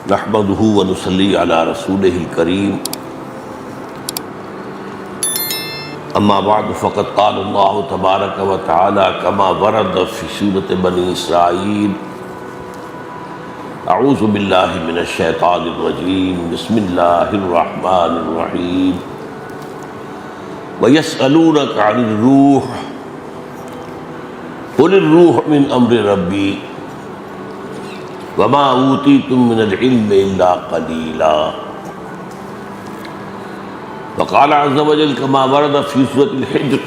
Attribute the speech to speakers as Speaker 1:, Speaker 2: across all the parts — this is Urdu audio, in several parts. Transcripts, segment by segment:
Speaker 1: نحمده ونصلي على رسوله الكريم اما بعد فقد قال الله تبارك وتعالى كما ورد في سورة بني اسرائيل اعوذ بالله من الشيطان الرجيم بسم الله الرحمن الرحيم ويسألونك عن الروح قل الروح من امر ربي وما اوتیتم من العلم الا قلیلا وقال عز وجل كما ورد في سورة الحجر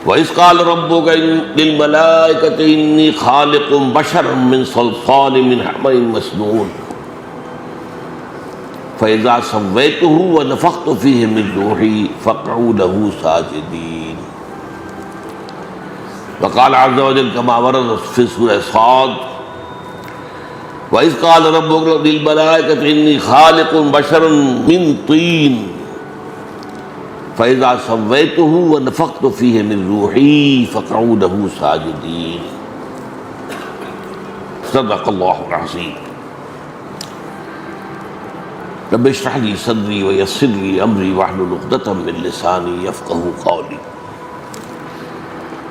Speaker 1: وإذ قال ربك للملائكة إني خالق بشرا من صلصال من حمأ مسنون فإذا سويته ونفخت فيه من روحي فقعوا له ساجدين وقال عز وجل كما ورد في سورة صاد وإذ قال ربك للملائكة إني خالق بشرا من طين فإذا سويته ونفخت فيه من روحي فقعوا له ساجدين صدق الله العظيم رب اشرح لي صدري ويسر لي أمري واحلل عقدة من لساني يفقهوا قولي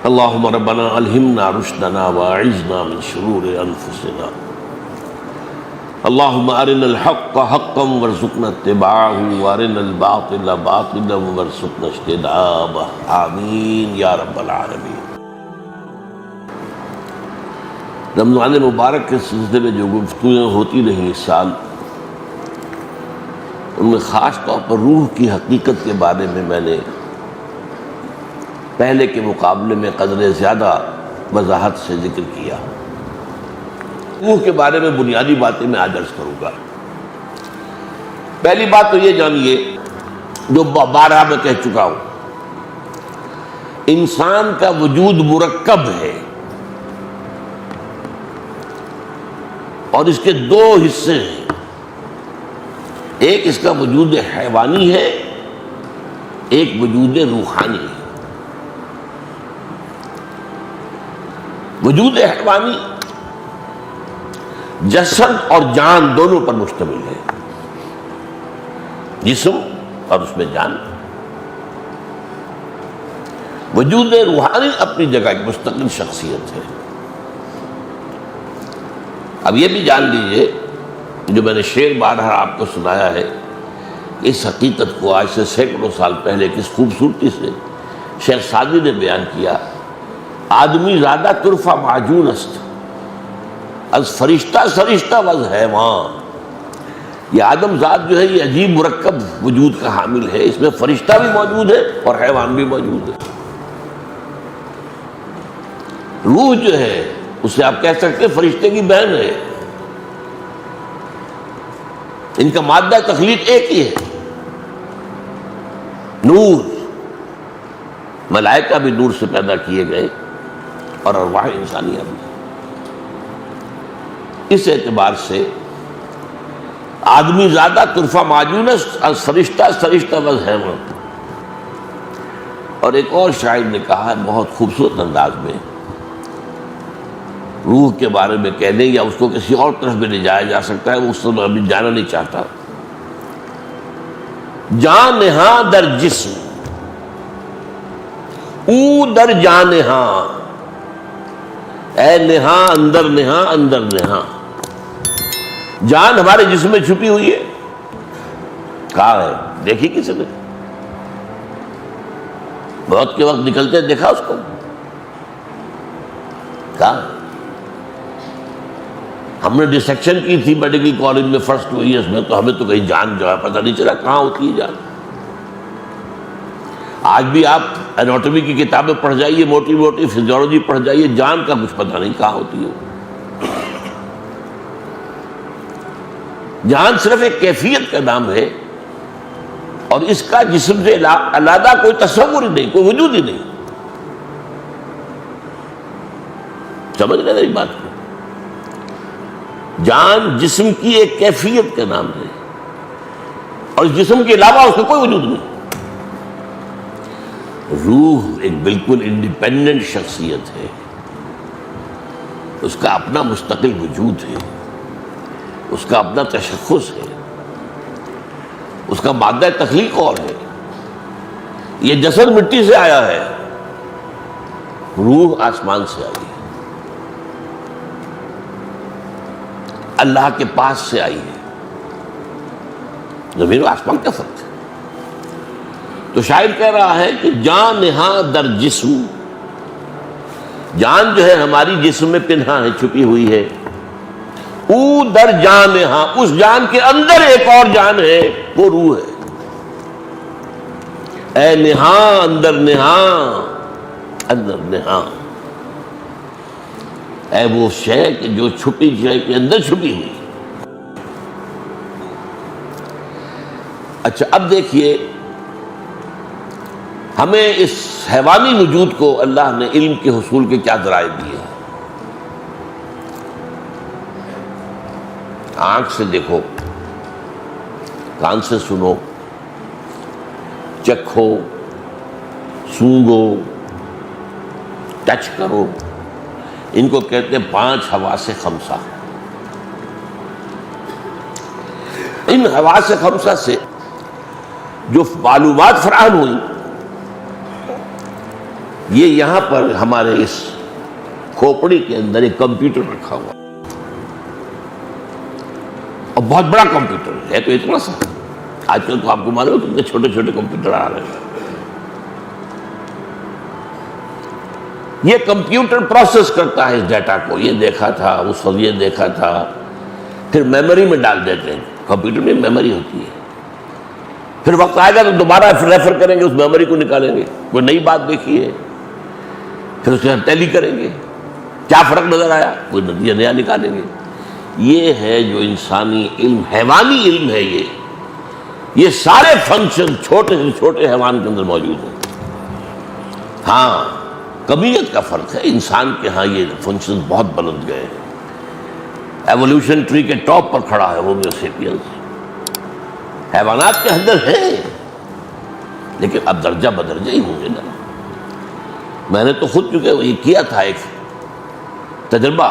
Speaker 1: اللهم ربنا الہمنا رشدنا واعذنا من شرور انفسنا اللهم ارنا الحق حقا وارزقنا اتباعه وارنا الباطل باطلا وارزقنا اجتنابه آمین یا رب العالمین۔ رمضان مبارک کے سلسلے میں جو گفتگویں ہوتی رہیں اس سال، ان میں خاص طور پر روح کی حقیقت کے بارے میں نے پہلے کے مقابلے میں قدر زیادہ وضاحت سے ذکر کیا۔ روح کے بارے میں بنیادی باتیں میں آج عرض کروں گا۔ پہلی بات تو یہ جانیے جو بارہا میں کہہ چکا ہوں، انسان کا وجود مرکب ہے اور اس کے دو حصے ہیں، ایک اس کا وجود حیوانی ہے، ایک وجود روحانی ہے۔ وجود حیوانی جسد اور جان دونوں پر مشتمل ہے، جسم اور اس میں جان۔ وجود روحانی اپنی جگہ ایک مستقل شخصیت ہے۔ اب یہ بھی جان لیجئے جو میں نے شعر بارہا آپ کو سنایا ہے، اس حقیقت کو آج سے سینکڑوں سال پہلے کس خوبصورتی سے شیخ سعدی نے بیان کیا۔ آدمی زیادہ طرفہ معجون است از فرشتہ سرشتہ وز حیوان۔ یہ آدم ذات جو ہے یہ عجیب مرکب وجود کا حامل ہے، اس میں فرشتہ بھی موجود ہے اور حیوان بھی موجود ہے۔ روح جو ہے اسے آپ کہہ سکتے ہیں فرشتے کی بہن ہے، ان کا مادہ تخلیق ایک ہی ہے، نور۔ ملائکہ بھی نور سے پیدا کیے گئے اور ارواح انسانیہ بھی۔ اس اعتبار سے آدمی زیادہ طرفہ معجون است از فرشتہ سرشتہ وز حیوان۔ اور ایک اور شاعر نے کہا ہے بہت خوبصورت انداز میں، روح کے بارے میں کہنے یا اس کو کسی اور طرف بھی لے جایا جا سکتا ہے، وہ اس طرح ابھی جانا نہیں چاہتا۔ جان نہاں در جسم او در جان نہاں، اے نہاں اندر نہاں اندر نہاں۔ جان ہمارے جسم میں چھپی ہوئی ہے، کہاں ہے؟ دیکھی کسی نے؟ موت کے وقت نکلتے دیکھا اس کو؟ کہاں؟ ہم نے ڈسیکشن کی تھی میڈیکل کالج میں فرسٹ ایئرس میں، تو ہمیں تو کہیں جان جو ہے پتہ نہیں چلا کہاں ہوتی ہے جان۔ آج بھی آپ اناٹومی کی کتابیں پڑھ جائیے، موٹی موٹی فزیولوجی پڑھ جائیے، جان کا کچھ پتہ نہیں کہاں ہوتی ہے۔ جان صرف ایک کیفیت کا نام ہے اور اس کا جسم سے علیحدہ کوئی تصور ہی نہیں، کوئی وجود ہی نہیں۔ سمجھ رہے میری بات کو؟ جان جسم کی ایک کیفیت کا نام ہے اور اس جسم کے علاوہ اس کا کوئی وجود نہیں۔ روح ایک بالکل انڈیپینڈنٹ شخصیت ہے، اس کا اپنا مستقل وجود ہے، اس کا اپنا تشخص ہے، اس کا مادہ تخلیق اور ہے. یہ جسد مٹی سے آیا ہے، روح آسمان سے آئی ہے، اللہ کے پاس سے آئی ہے. زمین و آسمان کا فرق ہے. تو شاعر کہہ رہا ہے کہ جان نہاں در جسم، جان جو ہے ہماری جسم میں پنہا ہے، چھپی ہوئی ہے. او در جان نہاں، اس جان کے اندر ایک اور جان ہے، وہ روح ہے. اے نہاں اندر نہاں، اندر نہاں، اے وہ شے کہ جو چھپی شے کے اندر چھپی ہوئی. اچھا اب دیکھیے، ہمیں اس حیوانی وجود کو اللہ نے علم کے حصول کے کیا ذرائع دیے ہیں. آنکھ سے دیکھو، کان سے سنو، چکھو، سونگو، ٹچ کرو. ان کو کہتے ہیں 5 حواس خمسہ. ان حواس خمسہ سے جو معلومات فراہم ہوئی، یہ یہاں پر ہمارے اس کھوپڑی کے اندر ایک کمپیوٹر رکھا ہوا، اور بہت بڑا کمپیوٹر ہے تو اتنا سا. آج کل تو آپ کو معلوم ہے کتنے چھوٹے چھوٹے کمپیوٹر آ رہے ہیں. یہ کمپیوٹر پروسیس کرتا ہے اس ڈیٹا کو. یہ دیکھا تھا، اس وقت یہ دیکھا تھا، پھر میموری میں ڈال دیتے ہیں. کمپیوٹر میں میموری ہوتی ہے، پھر وقت آئے گا تو دوبارہ ریفر کریں گے، اس میموری کو نکالیں گے. کوئی نئی بات دیکھی ہے پھر اس کے ٹیلی کریں گے، کیا فرق نظر آیا، کوئی نتیجہ نیا نکالیں گے. یہ ہے جو انسانی علم، حیوانی علم ہے. یہ سارے فنکشن چھوٹے سے چھوٹے حیوان کے اندر موجود ہیں. ہاں کمیت کا فرق ہے، انسان کے ہاں یہ فنکشن بہت بلند گئے ہیں. ایوولوشن ٹری کے ٹاپ پر کھڑا ہے ہومو سیپینس. حیوانات کے اندر ہے، لیکن اب درجہ بدرجہ ہی ہوں گے نا. میں نے تو خود چونکہ یہ کیا تھا ایک تجربہ.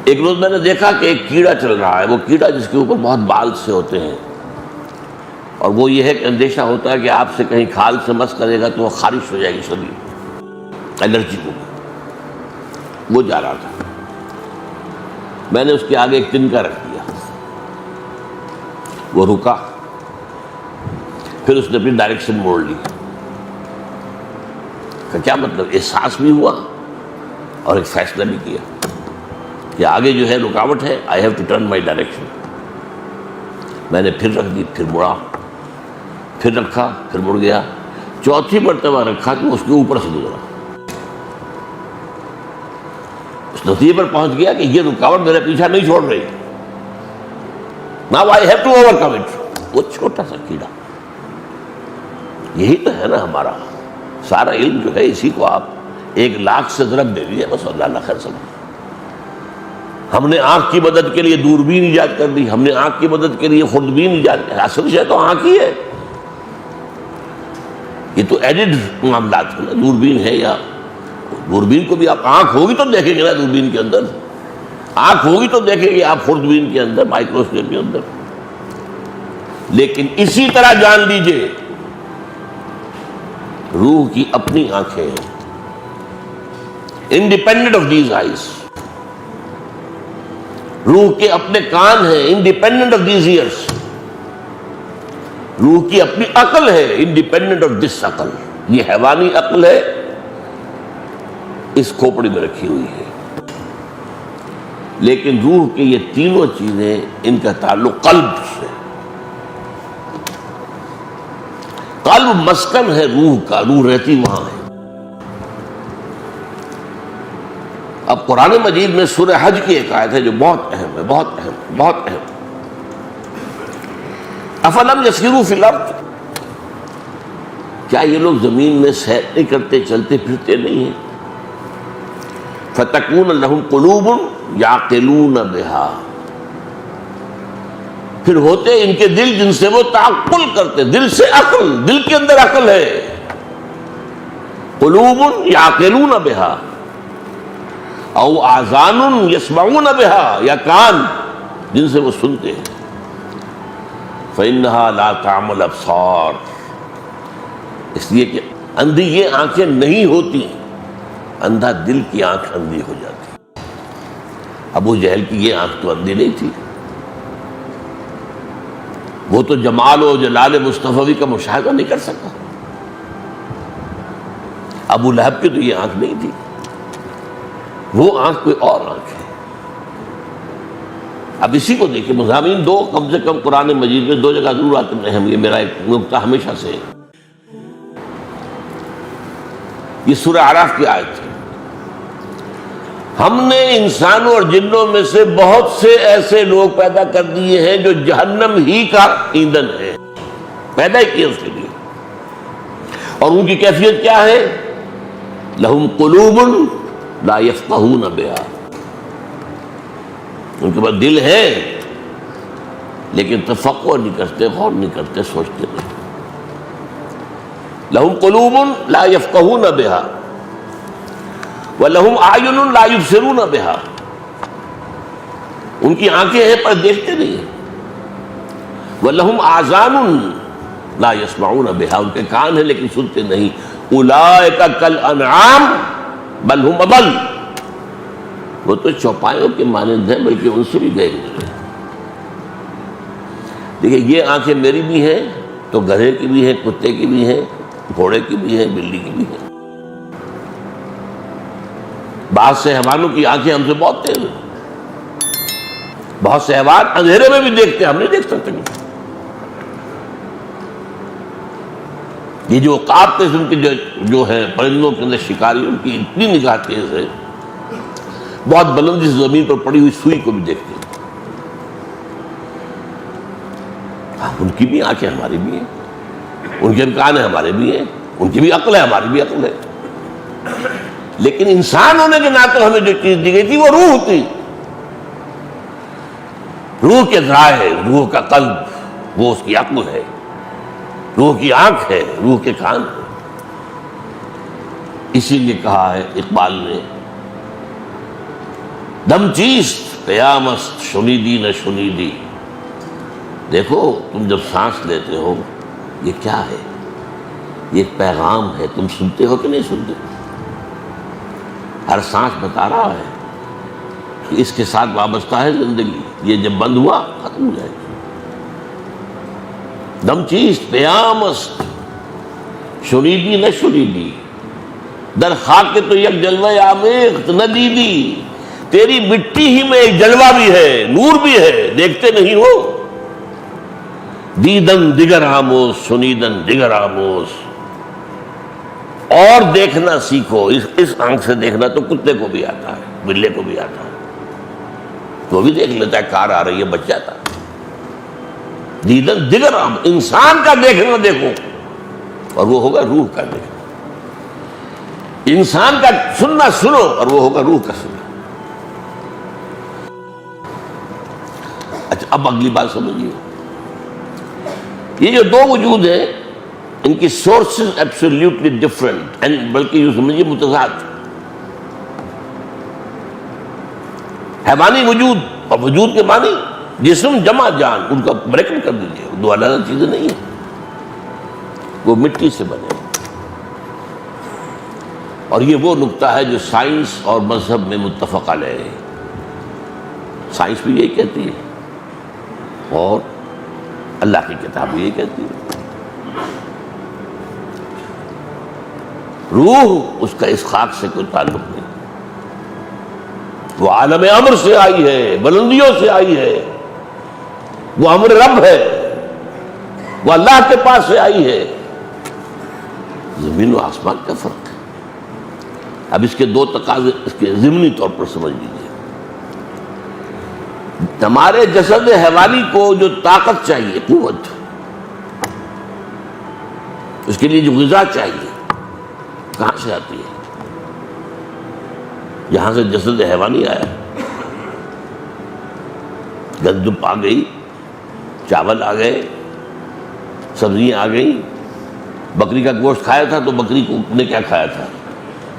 Speaker 1: ایک روز میں نے دیکھا کہ ایک کیڑا چل رہا ہے، وہ کیڑا جس کے اوپر بہت بال سے ہوتے ہیں، اور وہ یہ ہے کہ اندیشہ ہوتا ہے کہ آپ سے کہیں کھال سے مس کرے گا تو وہ خارش ہو جائے گی شدید، الرجی ہوگی. وہ جا رہا تھا، میں نے اس کے آگے ایک تنکا رکھ دیا. وہ رکا، پھر اس نے اپنی ڈائریکشن موڑ لی. کیا مطلب؟ احساس بھی ہوا اور ایک فیصلہ بھی کیا کہ آگے جو ہے رکاوٹ ہے، I have to turn my direction. میں نے پھر رکھ دی، پھر مڑا، پھر رکھا، پھر مڑ گیا. چوتھی مرتبہ رکھا تو اس کے اوپر سے گزرا. اس نتیجے پر پہنچ گیا کہ یہ رکاوٹ میرا پیچھا نہیں چھوڑ رہی. Now I have to overcome it. وہ چھوٹا سا کیڑا. یہی تو ہے نا ہمارا سارا علم جو ہے. اسی کو آپ 1,00,000 سے ضرب دے دیجیے، بس اللہ خیر سمجھ. ہم نے آنکھ کی مدد کے لیے دوربین ایجاد کر دی، ہم نے آنکھ کی مدد کے لیے خوردبین ایجاد کر دی. اصل شے تو آنکھ ہی ہے. یہ تو ایڈڈ معاملات ہے نا. دوربین ہے، یا دوربین کو بھی آپ آنکھ ہوگی تو دیکھیں گے نا. دوربین کے اندر آنکھ ہوگی تو دیکھیں گے آپ خوردبین کے اندر، مائکروسکوپ کے اندر. لیکن اسی طرح جان لیجئے روح کی اپنی آنکھیں ہیں، انڈیپینڈنٹ آف دیز آئیز. روح کے اپنے کان ہیں، انڈیپینڈنٹ آف دیز ایئرس. روح کی اپنی عقل ہے، انڈیپینڈنٹ آف دس عقل. یہ حیوانی عقل ہے، اس کھوپڑی میں رکھی ہوئی ہے. لیکن روح کے یہ تینوں چیزیں، ان کا تعلق قلب سے. قلب مسکن ہے روح کا، روح رہتی وہاں ہے. اب قرآن مجید میں سورہ حج کی ایک آیت ہے جو بہت اہم ہے، بہت اہم، بہت اہم. افلم یسیروا فی الارض، کیا یہ لوگ زمین میں سیر نہیں کرتے، چلتے پھرتے نہیں ہیں؟ فتکون لہم قلوب یعقلون بہا، پھر ہوتے ان کے دل جن سے وہ تعقل کرتے. دل سے عقل، دل کے اندر عقل ہے. قلوب یعقلون بہا، او آذان یسمعون بها، یا کان جن سے وہ سنتے ہیں. فإنها لا تعمى الأبصار، اس لیے کہ اندھی یہ آنکھیں نہیں ہوتی، اندھا دل کی آنکھ اندھی ہو جاتی. ابو جہل کی یہ آنکھ تو اندھی نہیں تھی، وہ تو جمال و جلال مصطفی کا مشاہدہ نہیں کر سکتا. ابو لہب کی تو یہ آنکھ نہیں تھی، وہ آنکھ کوئی اور آنکھ ہے. اب اسی کو دیکھیں، مضامین دو کم سے کم قرآن مجید میں دو جگہ ضرور آتے ہیں. یہ میرا ایک نقطہ ہمیشہ سے ہے. یہ سورہ اعراف کی آیت ہے. ہم نے انسانوں اور جنوں میں سے بہت سے ایسے لوگ پیدا کر دیے ہیں جو جہنم ہی کا ایندھن ہے، پیدا ہی کیے اس کے لیے. اور ان کی کیفیت کیا ہے؟ لہم قلوب لا یفقہون بہا، ان کے پاس دل ہے لیکن تفقہ نہیں کرتے، غور نہیں کرتے، سوچتے نہیں. لہم قلوب لا یفقہون بہا وَلَهُمْ أَعْيُنٌ لَا يُبْصِرُونَ بِهَا، ان کی آنکھیں ہیں پر دیکھتے نہیں ہیں. وَلَهُمْ آذَانٌ لَا يَسْمَعُونَ بِهَا، ان کے کان ہیں لیکن سنتے نہیں. أُولَٰئِكَ كَالْأَنْعَامِ بَلْ هُمْ أَضَلُّ، وہ تو چوپایوں کے مانند ہیں بلکہ ان سے بھی گئے گزرے. دیکھیں یہ آنکھیں میری بھی ہیں تو گدھے کی بھی ہیں، کتے کی بھی ہیں، گھوڑے کی بھی ہیں، بلی کی بھی ہیں. بعض سے حیوانوں کی آنکھیں ہم سے بہت تیز ہیں. بہت سے حیوان اندھیرے میں بھی دیکھتے ہیں، ہم نہیں دیکھ سکتے. یہ جو عقاب قسم کے جو ہیں پرندوں کے اندر شکاری، ان کی اتنی نگاہ تیز ہے، بہت بلندی سے زمین پر پڑی ہوئی سوئی کو بھی دیکھتے ہیں. ان کی بھی آنکھیں ہماری بھی ہیں، ان کے کان ہیں ہمارے بھی ہیں، ان کی بھی عقل ہے ہماری بھی عقل ہے. لیکن انسان ہونے کے ناطے ہمیں جو چیز دی گئی تھی وہ روح تھی. روح کے ذرائع، روح کا قلب، وہ اس کی عقل ہے، روح کی آنکھ ہے، روح کے کان ہے. اسی لیے کہا ہے اقبال نے، دم چیست قیامست شنیدی نہ شنیدی. دیکھو تم جب سانس لیتے ہو یہ کیا ہے؟ یہ ایک پیغام ہے، تم سنتے ہو کہ نہیں سنتے؟ ہر سانس بتا رہا ہے کہ اس کے ساتھ وابستہ ہے زندگی، یہ جب بند ہوا ختم ہو جائے گی. دم چیست پیامست شنیدی نہ شنیدی، در خاک تو یک جلوہ آمیخت نہ دیدی. تیری مٹی ہی میں ایک جلوہ بھی ہے، نور بھی ہے، دیکھتے نہیں ہو. دیدن دیگر آموز سنیدن دیگر آموز، اور دیکھنا سیکھو. اس آنکھ سے دیکھنا تو کتے کو بھی آتا ہے، بلے کو بھی آتا ہے، وہ بھی دیکھ لیتا ہے کار آ رہی ہے بچ جاتا ہے. دیدن دیگر آموز، انسان کا دیکھنا دیکھو اور وہ ہوگا روح کا دیکھنا. انسان کا سننا سنو اور وہ ہوگا روح کا سننا. اچھا اب اگلی بات سمجھیے. یہ جو دو وجود ہیں ان کی سورسز ایبسولیوٹلی ڈفرنٹ، اینڈ بلکہ یہ سمجھیے متضاد. حیوانی وجود اور وجود کے معنی جسم جمع جان، ان کا بریکٹ کر دیجیے، دو الگ الگ چیزیں نہیں ہیں. وہ مٹی سے بنے. اور یہ وہ نقطہ ہے جو سائنس اور مذہب میں متفق علیہ ہے. سائنس بھی یہی کہتی ہے اور اللہ کی کتاب بھی یہی کہتی ہے. روح اس کا اس خاک سے کوئی تعلق نہیں، وہ عالم امر سے آئی ہے، بلندیوں سے آئی ہے، وہ امر رب ہے، وہ اللہ کے پاس سے آئی ہے. زمین و آسمان کا فرق ہے. اب اس کے دو تقاضے اس کے ضمنی طور پر سمجھ لیجیے. ہمارے جسد حیوانی کو جو طاقت چاہیے، قوت، اس کے لیے جو غذا چاہیے کہاں سے آتی ہے؟ یہاں سے جسد حیوانی آیا. گندم آ گئی، چاول آ گئے، سبزیاں آ گئی. بکری کا گوشت کھایا تھا تو بکری کو نے کیا کھایا تھا؟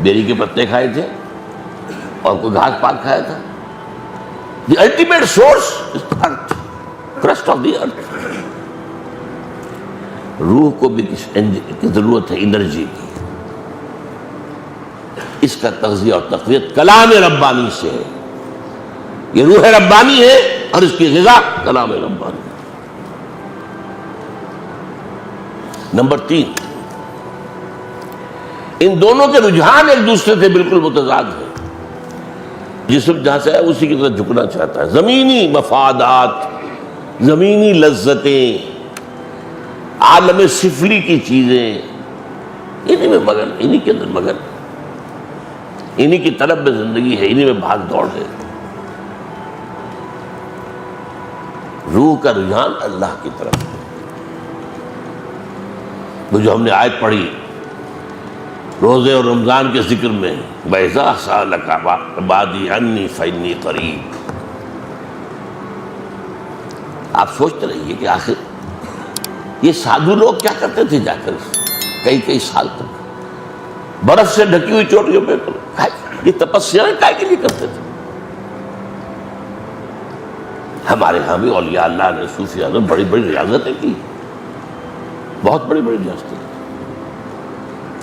Speaker 1: بیری کے پتے کھائے تھے، اور کوئی گھاس پاک کھایا تھا؟ The ultimate source is earth, crust of the earth. روح کو بھی کی ضرورت ہے انرجی کی، اس کا تغذیہ اور تقویت کلام ربانی سے ہے۔ یہ روح ربانی ہے اور اس کی غذا کلام ربانی۔ نمبر 3، ان دونوں کے رجحان ایک دوسرے سے بالکل متضاد ہیں۔ جسم جہاں سے ہے اسی کی طرف جھکنا چاہتا ہے۔ زمینی مفادات، زمینی لذتیں، عالم سفلی کی چیزیں، انہی میں مگن، انہی کے اندر مگن، انہی کی طلب میں زندگی ہے، انہی میں بھاگ دوڑ ہے۔ روح کا رجحان اللہ کی طرف ہے۔ وہ جو ہم نے آیت پڑھی روزے اور رمضان کے ذکر میں، وَإِذَا سَأَلَكَ عِبَادِي عَنِّي فَإِنِّي قَرِيبٌ، آپ سوچتے رہیے کہ آخر یہ سادھو لوگ کیا کرتے تھے جا کر کئی سال تک برف سے ڈھکی ہوئی چوٹیوں پہ، یہ تپسیا کائے کے لیے کرتے تھے؟ ہمارے ہاں بھی اولیاء اللہ نے، صوفیاء نے بڑی بڑی ریاضتیں کی، بہت بڑی بڑی ریاضتیں۔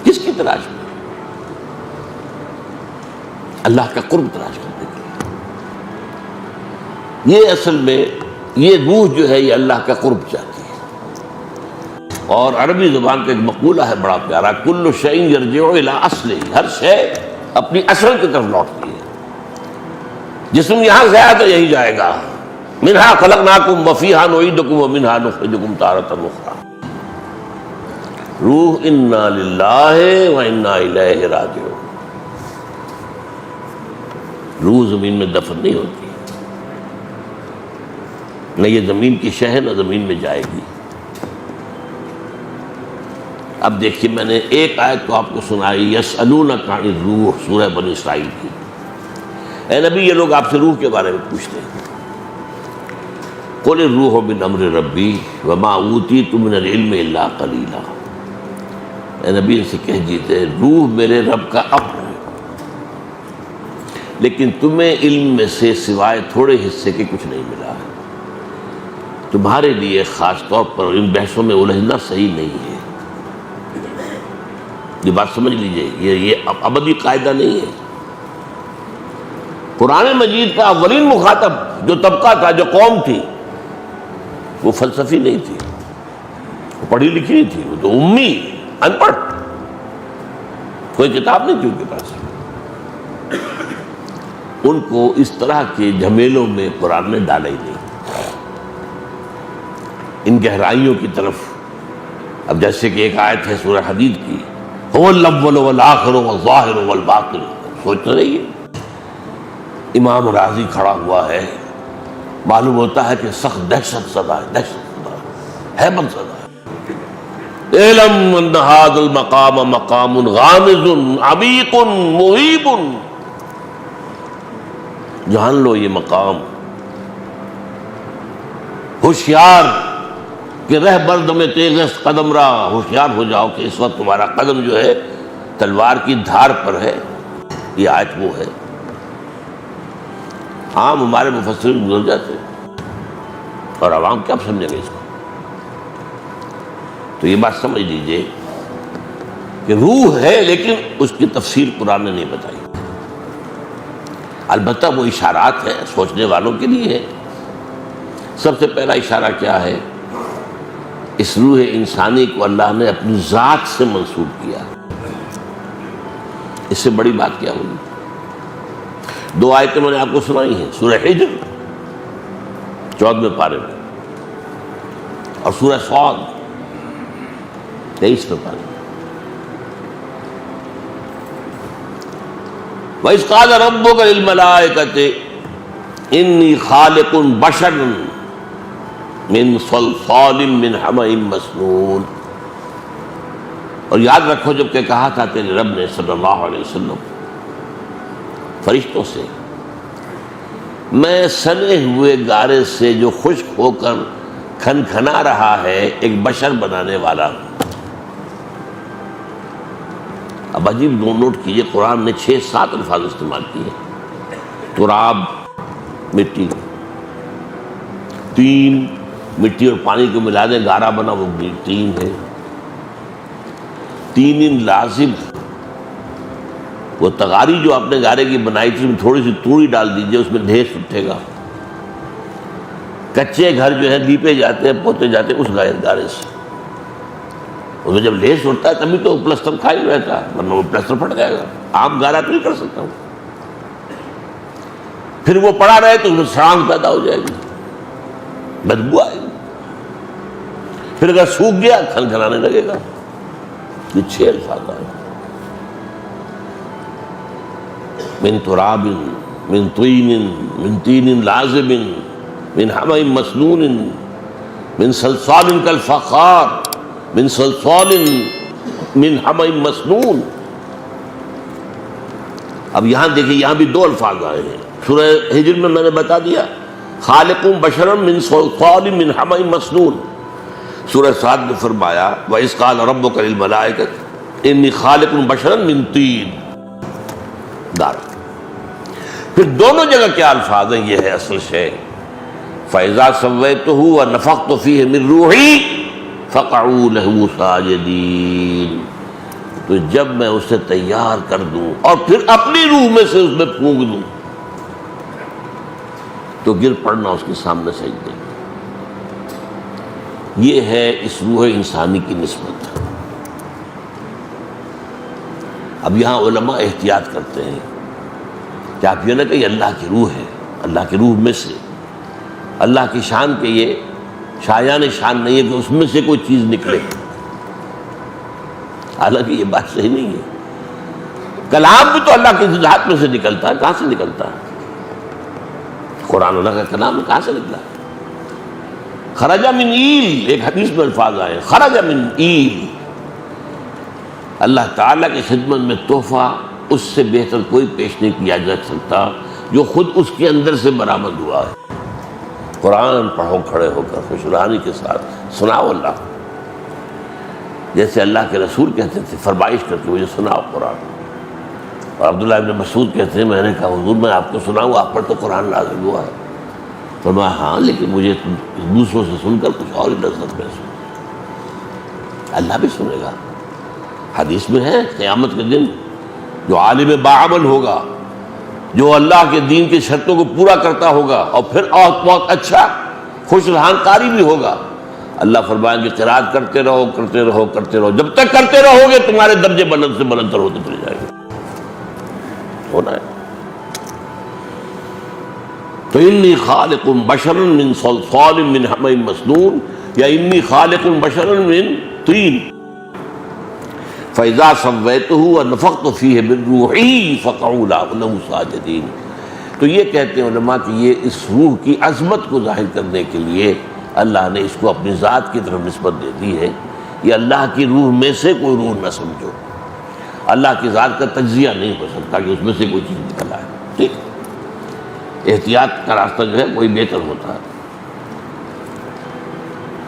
Speaker 1: کس کی تلاش میں؟ اللہ کا قرب تلاش کرنے کے لیے۔ یہ اصل میں یہ روح جو ہے یہ اللہ کا قرب چاہتی ہے۔ اور عربی زبان کا ایک مقولہ ہے بڑا پیارا، کل شیء یرجع الی اصلہ، ہر شے اپنی اصل کی طرف لوٹتی ہے۔ جسم یہاں سے آیا تو یہی جائے گا، منہا خلقناکم وفیہا نعیدکم ومنہا نخرجکم تارۃ اخری۔ روح انا للہ و انا الیہ راجعون۔ روح زمین میں دفن نہیں ہوتی، نہ یہ زمین کی شہ نہ زمین میں جائے گی۔ اب دیکھیے میں نے ایک آیت تو آپ کو سنائی، یسألونک عن الروح، سورہ بنی اسرائیل کی۔ اے نبی، یہ لوگ آپ سے روح کے بارے میں پوچھتے ہیں۔ قل الروح من امر ربی وما اوتیت من العلم الا قلیلا۔ اے نبی ان سے کہہ دیتے، روح میرے رب کا امر ہے، لیکن تمہیں علم میں سے سوائے تھوڑے حصے کے کچھ نہیں ملا ہے۔ تمہارے لیے خاص طور پر ان بحثوں میں الجھنا صحیح نہیں ہے۔ یہ بات سمجھ لیجئے، یہ ابدی قاعدہ نہیں ہے۔ قرآن مجید کا اولین مخاطب جو طبقہ تھا، جو قوم تھی، وہ فلسفی نہیں تھی، وہ پڑھی لکھی نہیں تھی، وہ تو امی، ان پڑھ، کوئی کتاب نہیں تھی ان کے پاس۔ ان کو اس طرح کے جھمیلوں میں قرآن نے ڈالا ہی نہیں، ان گہرائیوں کی طرف۔ اب جیسے کہ ایک آیت ہے سورہ حدید کی، هو الاول والآخر والظاہر والباطن، سوچتے رہیے۔ امام راضی کھڑا ہوا ہے، معلوم ہوتا ہے کہ سخت دہشت زدہ ہے، دہشت زدہ ہے، ہیبت زدہ ہے۔ اعلم ان ھذا المقام مقام غامض عمیق مہیب، جان لو یہ مقام ہوشیار کہ رہ بردم تیغ قدم را، ہوشیار ہو جاؤ کہ اس وقت تمہارا قدم جو ہے تلوار کی دھار پر ہے۔ یہ آیت وہ ہے، عام ہمارے مفسرین گزر جاتے اور عوام کیا سمجھیں گے اس کو؟ تو یہ بات سمجھ لیجئے کہ روح ہے، لیکن اس کی تفسیر قرآن نے نہیں بتائی۔ البتہ وہ اشارات ہیں سوچنے والوں کے لیے ہے۔ سب سے پہلا اشارہ کیا ہے؟ اس روح انسانی کو اللہ نے اپنی ذات سے منسوب کیا۔ اس سے بڑی بات کیا ہوگی؟ دو آیتیں میں نے آپ کو سنائی ہیں، سورہ حجر 14ویں پارے میں، اور سورہ صاد 23ویں پارے میں۔ وَإِذْ قَالَ رَبُّكَ لِلْمَلَائِكَةِ إِنِّي خَالِقٌ بَشَرًا مِّن صَلْصَالٍ مِّنْ حَمَإٍ مَّسْنُونٍ۔ اور یاد رکھو جب کہ کہا تھا تیرے رب نے صلی اللہ علیہ وسلم فرشتوں سے، میں سنے ہوئے گارے سے جو خشک ہو کر کھنکھنا رہا ہے ایک بشر بنانے والا ہوں۔ اب عجیب نوٹ کیجئے، قرآن نے 6-7 الفاظ استعمال کیے۔ تراب مٹی، تین مٹی اور پانی کو ملا دیں گارا بنا، وہ تین ہے، تین لازم، وہ تغاری جو آپ نے گارے کی بنائی تھی اس میں تھوڑی سی توڑی ڈال دیجئے، اس میں ڈھیس اٹھے گا۔ کچے گھر جو ہے لیپے جاتے ہیں پوتے جاتے ہیں اس گارے سے، اس میں جب لیس اٹھتا ہے تبھی تو پلسٹر کھائی رہتا ہے، ورنہ وہ پلسٹر پھٹ جائے گا، عام گارا تو نہیں کر سکتا ہوں۔ پھر وہ پڑا رہے تو اس میں سڑانگ پیدا ہو جائے گی، بدبو آئے گی، پھر اگر سوکھ گیا کھن کھلانے لگے گا۔ یہ 6 الفاظ آئے، من تراب من طین من تین لازب من حمأ مسنون من صلصال کالفخار من صلصال من حمأ مسنون۔ اب یہاں دیکھیں، یہاں بھی 2 الفاظ آئے ہیں۔ سورہ ہجر میں نے بتا دیا خالق بشرا من صلصال من حمأ مسنون۔ سورہ صاد میں فرمایا وَإِذْ قَالَ رَبُّكَ لِلْمَلَائِكَةِ إِنِّي خَالِقٌ بَشَرًا مِّن طِينٍ دار۔ پھر دونوں جگہ کیا الفاظ ہیں، یہ ہے اصل شے، فَإِذَا سَوَّيْتُهُ وَنَفَخْتُ فِيهِ مِن رُوحِي فَقَعُوا لَهُ سَاجِدِينَ۔ تو جب میں اسے تیار کر دوں اور پھر اپنی روح میں سے اس میں پھونک دوں تو گر پڑنا اس کے سامنے سجدے۔ یہ ہے اس روح انسانی کی نسبت۔ اب یہاں علماء احتیاط کرتے ہیں کہ آپ یہ نہ کہ یہ اللہ کی روح ہے، اللہ کی روح میں سے، اللہ کی شان کے یہ شایان شان نہیں ہے کہ اس میں سے کوئی چیز نکلے، حالانکہ یہ بات صحیح نہیں ہے۔ کلام بھی تو اللہ کی ذات میں سے نکلتا ہے، کہاں سے نکلتا ہے؟ قرآن اللہ کا کلام کہاں سے نکلا؟ خرج من ایل، ایک حدیث میں الفاظ آئے خرج من ایل۔ اللہ تعالیٰ کی خدمت میں تحفہ اس سے بہتر کوئی پیش نہیں کیا جا سکتا جو خود اس کے اندر سے برآمد ہوا ہے۔ قرآن پڑھو کھڑے ہو کر خوشرانی کے ساتھ، سناؤ اللہ، جیسے اللہ کے رسول کہتے تھے، فرمائش کر کے مجھے سناؤ قرآن۔ اور عبداللہ ابن مسعود کہتے ہیں میں نے کہا حضور میں آپ کو سناؤں، آپ پر تو قرآن نازل ہوا ہے۔ فرمایا ہاں لیکن مجھے دوسروں سے سن کر کچھ اور ہی لذت محسوس۔ اللہ بھی سنے گا، حدیث میں ہے قیامت کے دن جو عالم باعمل ہوگا، جو اللہ کے دین کی شرطوں کو پورا کرتا ہوگا اور پھر بہت اچھا خوش رہان قاری بھی ہوگا، اللہ فرمائیں گے قرات کرتے رہو کرتے رہو کرتے رہو، جب تک کرتے رہو گے تمہارے درجے بلند سے بلندتر ہوتے چلے جائیں گے۔ ہونا ہے تو انی خالق بشرا من صلصال من حمأ مسنون یا انی خالق بشرا من طین فَإِذَا سَوَّيْتُهُ وَنَفَخْتُ فِيهِ مِن رُوحِي فَقَعُوا لَهُ سَاجِدِينَ۔ تو یہ کہتے ہیں علماء کہ یہ اس روح کی عظمت کو ظاہر کرنے کے لیے اللہ نے اس کو اپنی ذات کی طرف نسبت دے دی ہے۔ یہ اللہ کی روح میں سے کوئی روح نہ سمجھو، اللہ کی ذات کا تجزیہ نہیں ہو سکتا کہ اس میں سے کوئی چیز نکل آئے۔ ٹھیک، احتیاط کا راستہ جو ہے وہی بہتر ہوتا ہے۔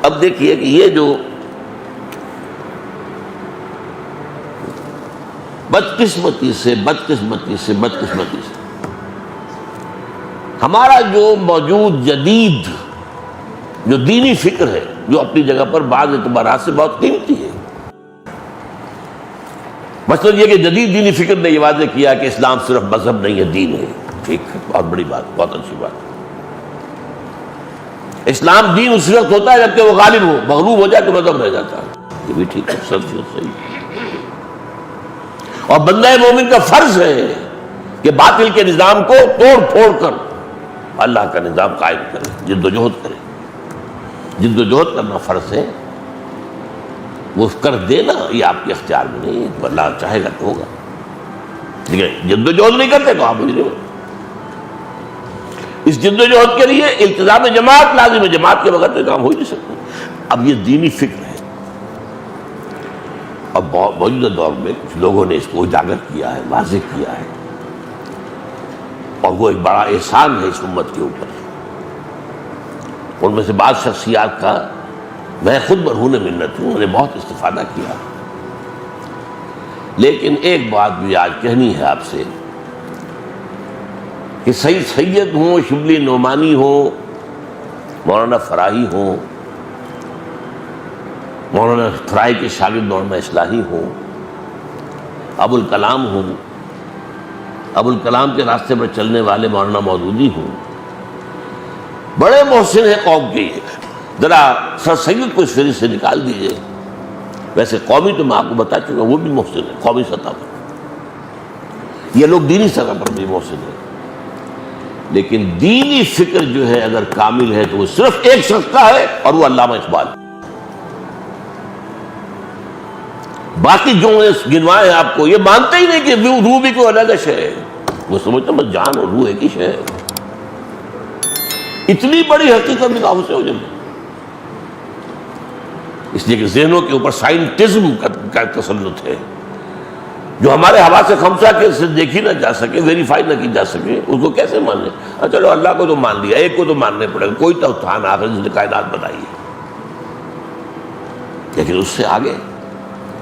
Speaker 1: اب دیکھیے کہ یہ جو بدقسمتی سے ہمارا جو موجود جدید جو دینی فکر ہے، جو اپنی جگہ پر بعض اعتبارات سے بہت قیمتی ہے، مثلا یہ کہ جدید دینی فکر نے یہ واضح کیا کہ اسلام صرف مذہب نہیں ہے، دین ہے۔ ٹھیک ہے، بہت بڑی بات، بہت اچھی بات۔ اسلام دین اس وقت ہوتا ہے جبکہ وہ غالب ہو، مغلوب ہو جائے تو مذہب رہ جاتا ہے۔ یہ بھی ٹھیک ہے، سب صحیح۔ اور بندہ مومن کا فرض ہے کہ باطل کے نظام کو توڑ پھوڑ کر اللہ کا نظام قائم کرے، جد و جہد کرے۔ جد و جہد کرنا فرض ہے، وہ کر دینا یہ آپ کے اختیار میں نہیں ہے، اللہ چاہے گا تو ہوگا، لیکن جد و جہد نہیں کرتے تو آپ مجرم ہو۔ اس جد و جہد کے لیے التزام جماعت لازم ہے، جماعت کے بغیر تو کام ہو ہی نہیں سکتا۔ اب یہ دینی فکر ہے، اب موجودہ دور میں کچھ لوگوں نے اس کو اجاگر کیا ہے، واضح کیا ہے، اور وہ ایک بڑا احسان ہے اس امت کے اوپر۔ ان میں سے بعض شخصیات کا میں خود مرہون منت ہوں، انہوں نے بہت استفادہ کیا، لیکن ایک بات بھی آج کہنی ہے آپ سے کہ سید ہوں، شبلی نعمانی ہوں، مولانا فراہی ہوں، مولانا فراہی کے شاگرد مولانا اصلاحی ہوں، ابو الکلام ہوں، ابو الکلام کے راستے پر چلنے والے مولانا مودودی ہوں، بڑے محسن ہیں قوم کے. یہ ذرا سر سید کو اس فہرست سے نکال دیجئے. ویسے قومی تو میں آپ کو بتا چکا وہ بھی محسن ہے قومی سطح پر، یہ لوگ دینی سطح پر بھی محسن ہیں، لیکن دینی فکر جو ہے اگر کامل ہے تو وہ صرف ایک شخص کا ہے اور وہ علامہ اقبال. باقی جو گنوائے آپ کو یہ مانتے ہی نہیں کہ روح بھی کوئی علیحدہ شے ہے، وہ سمجھتا بس جان اور روح ایک ہی شے ہے. اتنی بڑی حقیقت بھی کہاں سے ہو جائے. اس لیے کہ ذہنوں کے اوپر سائنٹزم کا تسلط ہے، جو ہمارے حواس خمسہ کے سے دیکھی نہ جا سکے، ویریفائی نہ کی جا سکے، اس کو کیسے مانے؟ چلو اللہ کو تو مان لیا، ایک کو تو ماننے پڑے گا، کوئی تو تھا نا آخر جس نے کائنات بتائی ہے. لیکن اس سے آگے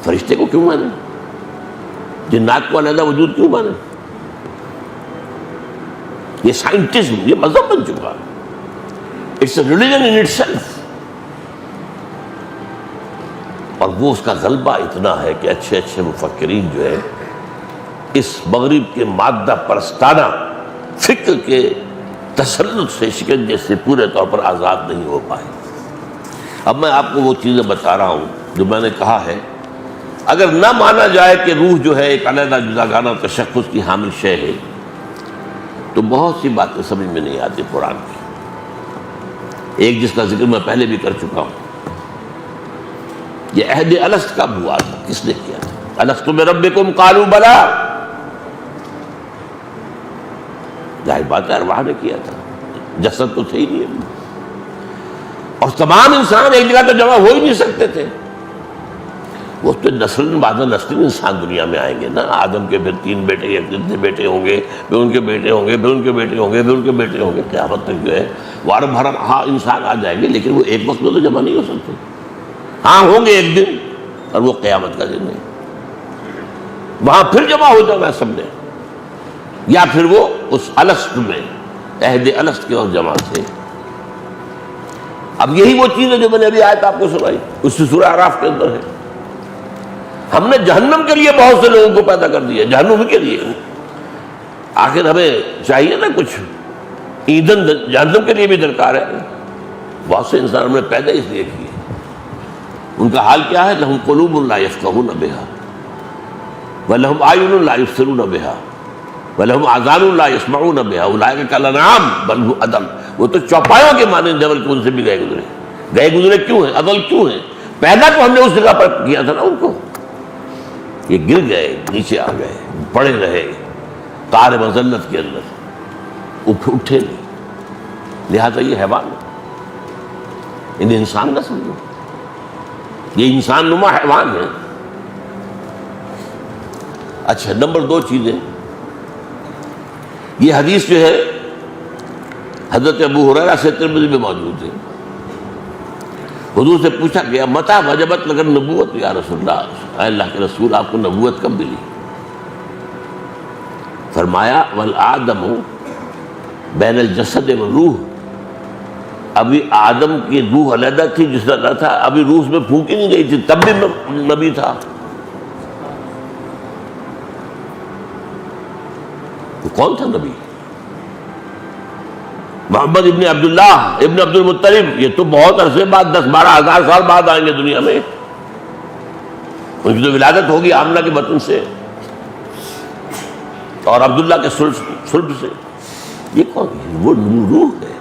Speaker 1: فرشتے کو کیوں مانے؟ جنات کو علیحدہ وجود کیوں مانے؟ یہ سائنٹزم، یہ مذہب بن چکا، it's a religion in itself. اور وہ اس کا غلبہ اتنا ہے کہ اچھے اچھے مفکرین جو ہے اس مغرب کے مادہ پرستانہ فکر کے تسلط سے شکنجے سے پورے طور پر آزاد نہیں ہو پائے. اب میں آپ کو وہ چیزیں بتا رہا ہوں جو میں نے کہا ہے. اگر نہ مانا جائے کہ روح جو ہے ایک علیحدہ جداگانہ تشخص کی حامل شے ہے تو بہت سی باتیں سمجھ میں نہیں آتی قرآن کی. ایک جس کا ذکر میں پہلے بھی کر چکا ہوں، یہ عہد الست کب ہوا تھا، کس نے کیا تھا؟ الست بربکم قالوا بلا، ظاہر بات ہے ارواح نے کیا تھا، جسد تو تھے ہی نہیں. اور تمام انسان ایک جگہ تو جمع ہو ہی نہیں سکتے تھے. وہ تو نسل بعد نسل انسان دنیا میں آئیں گے نا. آدم کے پھر 3 بیٹے یا کتنے بیٹے ہوں گے، پھر ان کے بیٹے ہوں گے، پھر ان کے بیٹے ہوں گے، پھر ان کے بیٹے ہوں گے، قیامت تک جو ہے وار بھر انسان آ جائیں گے. لیکن وہ ایک وقت میں تو جمع نہیں ہو سکتے. ہاں ہوں گے ایک دن، اور وہ قیامت کا دن ہے. وہاں پھر جمع ہو جانا سب نے، یا پھر وہ اس الست میں عہد الست کے اور جمع سے. اب یہی وہ چیز ہے جو میں نے ابھی آیت آپ کو سنائی، اس سے سورہ اعراف کے اندر ہے. ہم نے جہنم کے لیے بہت سے لوگوں کو پیدا کر دیا، جہنم کے لیے. آخر ہمیں چاہیے نا کچھ ایندھن، جہنم کے لیے بھی درکار ہے. بہت سے انسان ہم نے پیدا اس لیے کیے. ان کا حال کیا ہے؟ لہم قلوب لا یفقہون بہا ولہم اعین لا یبصرون بہا ولہم آذان لا یسمعون بہا اولئک کالانعام بل هم اضل. وہ تو چوپایوں کے مانند جبل کے ان سے بھی گئے گزرے کیوں ہیں؟ اضل کیوں ہیں؟ پیدا تو ہم نے اس جگہ پر کیا تھا نا ان کو. یہ گر گئے، نیچے آ گئے، پڑے رہے تار مذلت کے اندر، اٹھے نہیں. لہذا یہ حیوان، انہیں انسان نہ سمجھو، یہ انسان نما حیوان ہے. اچھا، نمبر 2 چیزیں. یہ حدیث جو ہے حضرت ابو ہریرہ سے ترمذی میں موجود ہے. حضور سے پوچھا گیا متى وجبت لك النبوت یا رسول اللہ، اے اللہ کے رسول آپ کو نبوت کب ملی؟ فرمایا والآدم بین الجسد والروح. ابھی آدم کی روح علیحدہ تھی، جس طرح تھا ابھی روح میں پھونکی نہیں گئی تھی، تب بھی نبی تھا. تو کون تھا نبی؟ محمد ابن عبداللہ ابن عبد المطلب. یہ تو بہت عرصے بعد، 10-12 ہزار سال بعد آئیں گے دنیا میں. ان کی تو ولادت ہوگی آمنہ کے بطن سے اور عبداللہ کے صلب سے. یہ کون ہے؟ وہ روح ہے،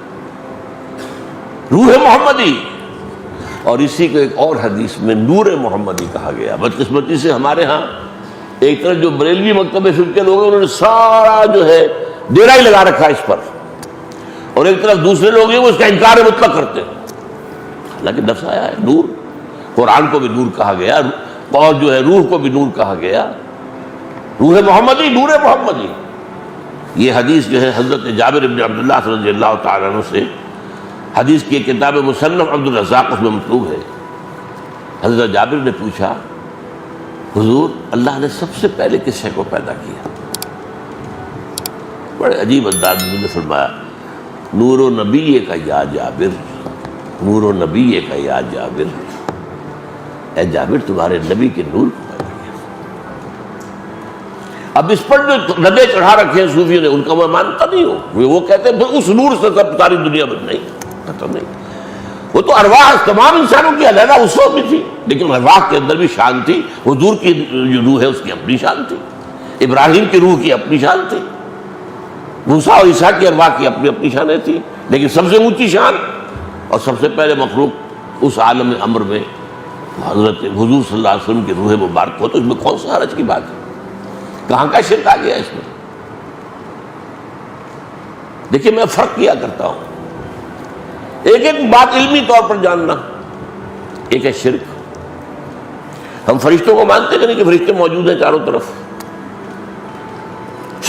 Speaker 1: روح محمدی. اور اسی کو ایک اور حدیث میں نور محمدی کہا گیا. بدقسمتی سے ہمارے ہاں ایک طرف جو بریلوی مکتب فکر کے لوگ ہیں انہوں نے سارا جو ہے ڈیرا ہی لگا رکھا اس پر، اور ایک طرف دوسرے لوگ ہیں وہ اس کا انکار مطلق کرتے ہیں. حالانکہ لفظ آیا ہے نور، قرآن کو بھی نور کہا گیا، اور جو ہے روح کو بھی نور کہا گیا. روح محمدی، نور محمدی. یہ حدیث جو ہے حضرت جابر بن عبداللہ رضی اللہ تعالیٰ عنہ سے، حدیث کی کتاب مصنف عبد الرزاق اس میں مطلوب ہے. حضرت جابر نے پوچھا حضور اللہ نے سب سے پہلے کس شے کو پیدا کیا؟ بڑے عجیب انداز میں فرمایا نور و نبی کا یا جابر، نور و نبی کا یا جابر، اے جابر تمہارے نبی کے نور کو پیدا کیا۔ اب اس پر جو ندے چڑھا رکھے ہیں صوفیوں نے، ان کا میں مانتا نہیں ہوں، وہ کہتے ہیں اس نور سے سب ساری دنیا بن نہیں، پتہ نہیں، وہ تو ارواح تمام انسانوں کی علیحدہ اس وقت بھی تھی، لیکن ارواح کے اندر بھی شان تھی۔ حضور کی جو روح ہے اس کی اپنی شان تھی، ابراہیم کی روح کی اپنی شان تھی، موسیٰ اور عیسیٰ کی ارواح کی اپنی اپنی شانیں تھیں، لیکن سب سے اونچی شان اور سب سے پہلے مخلوق اس عالم امر میں حضرت حضور صلی اللہ علیہ وسلم کی روح مبارک ہو، تو اس میں کون سا حرج کی بات ہے؟ کہاں کا شرک آ گیا اس میں؟ دیکھیے میں فرق کیا کرتا ہوں، ایک ایک بات علمی طور پر جاننا، ایک ہے شرک۔ ہم فرشتوں کو مانتے کہ نہیں کہ فرشتے موجود ہیں چاروں طرف؟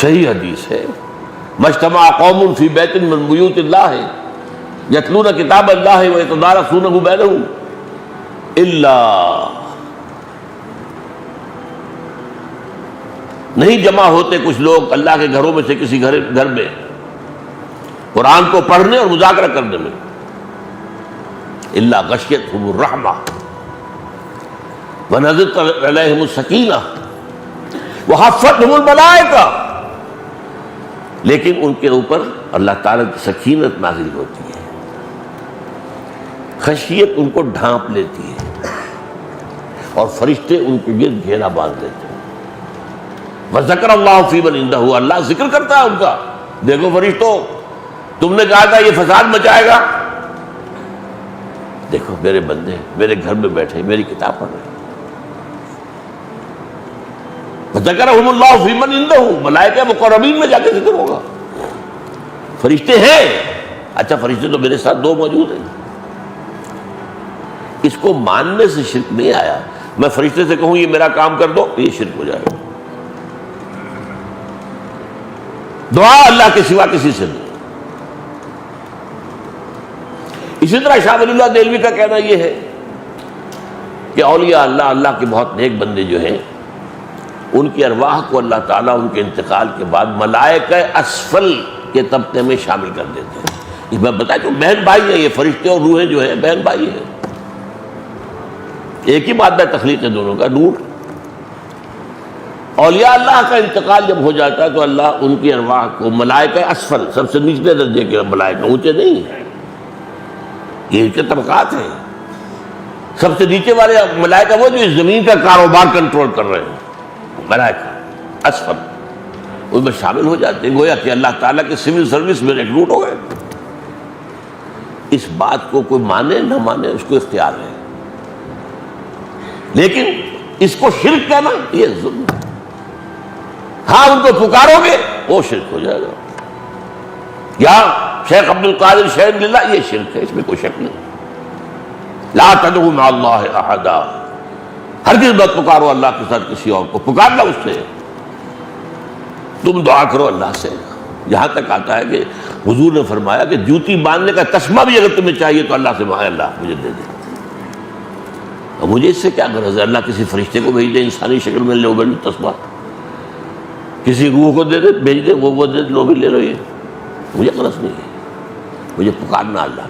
Speaker 1: صحیح حدیث ہے، مجتمع قوم فی بیت من بیوت اللہ یتلون کتاب اللہ ویتدارسونہ بینہم الا، نہیں جمع ہوتے کچھ لوگ اللہ کے گھروں میں سے کسی گھر میں قرآن کو پڑھنے اور مذاکرہ کرنے میں، الا غشیتہم الرحمہ ونزلت علیہم السکینہ وحفتہم الملائکہ، لیکن ان کے اوپر اللہ تعالیٰ کی سکینت نازل ہوتی ہے، خشیت ان کو ڈھانپ لیتی ہے، اور فرشتے ان کے گرد گھیرا باندھ دیتے ہیں۔ وذکر اللہ فی من عندہ، اللہ ذکر کرتا ہے ان کا، دیکھو فرشتوں تم نے کہا تھا یہ فساد مچائے گا، دیکھو میرے بندے میرے گھر میں بیٹھے میری کتاب پڑھ رہے ہیں۔ وذکرہم اللہ فی من عندہ، ملائکہ مقربین میں جا کے ذکر ہوگا، فرشتے ہیں، اچھا فرشتے تو میرے ساتھ دو موجود ہیں۔ اس کو ماننے سے شرک نہیں آیا، میں فرشتے سے کہوں یہ میرا کام کر دو یہ شرک ہو جائے گا۔ دعا اللہ کے سوا کسی سے نہیں۔ اسی طرح شاہ ولی اللہ دہلوی کا کہنا یہ ہے کہ اولیاء اللہ، اللہ کے بہت نیک بندے جو ہیں، ان کی ارواح کو اللہ تعالیٰ ان کے انتقال کے بعد ملائکہ اسفل کے طبقے میں شامل کر دیتے ہیں۔ یہ میں بتا دوں بہن بھائی ہیں، یہ فرشتے اور روحیں جو ہیں بہن بھائی ہیں، ایک ہی مادہ تخلیق ہے دونوں کا، نور۔ اولیاء اللہ کا انتقال جب ہو جاتا ہے تو اللہ ان کی ارواح کو ملائکہ اسفل، سب سے نچلے درجے کے ملائکہ، اونچے نہیں ہیں، یہ ان کے طبقات ہیں، سب سے نیچے والے ملائکہ وہ جو اس زمین کا کاروبار کنٹرول کر رہے ہیں، ملائکہ اسفل ان میں شامل ہو جاتے ہیں، گویا کہ اللہ تعالیٰ کے سول سروس میں ریکروٹ ہو گئے۔ اس بات کو کوئی مانے نہ مانے اس کو اختیار ہے، لیکن اس کو شرک کہنا یہ ظلم ہے۔ ہاں ان کو پکارو گے وہ شرک ہو جائے گا، یا شیخ عبد القادر شیخ اللہ، یہ شرک ہے، اس میں کوئی شک نہیں۔ لا تدعوا مع اللہ احدا، ہرگز مت پکارو اللہ کے ساتھ کسی اور کو، پکارنا اس سے، تم دعا کرو اللہ سے۔ یہاں تک آتا ہے کہ حضور نے فرمایا کہ جوتی باندھنے کا تسمہ بھی اگر تمہیں چاہیے تو اللہ سے مانگے، اللہ مجھے دے دے۔ اب مجھے اس سے کیا غرض ہے؟ اللہ کسی فرشتے کو بھیج دے انسانی شکل میں، لو بھائی تسمہ، کسی روح کو دے دے بھیج دے، وہ دے لو بھی لے لو، یہ مجھے غرض نہیں ہے، مجھے پکارنا اللہ،